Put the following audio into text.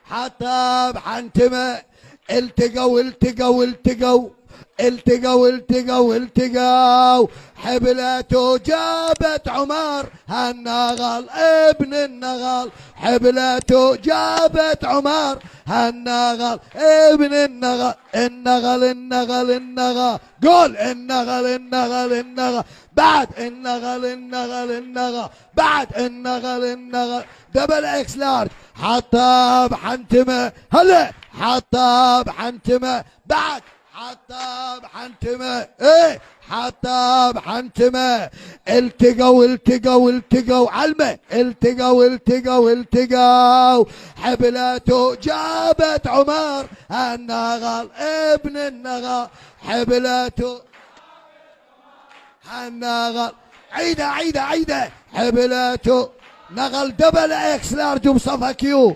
حطب حنتمه التقوا التقوا التقوا التقوا التقوا التقوا حبلته جابت عمر هالنغل ابن النغل حبلته جابت عمر هالنغل ابن النغل النغل النغل النغل قول النغل النغل النغل بعد النغل النغل النغل بعد النغل النغل دبل اكس لارج حطب حنتمه هلا حطب حنتمه بعد حطب حنتمه ايه حطب حنتمه التقوا التقوا التقوا علمه التقوا التقوا التقوا حبلته جابت عمر النغل ابن النغل حبلته النغل عيده عيده عيده حبلته نغل دبل اكس لارج بصفا كيو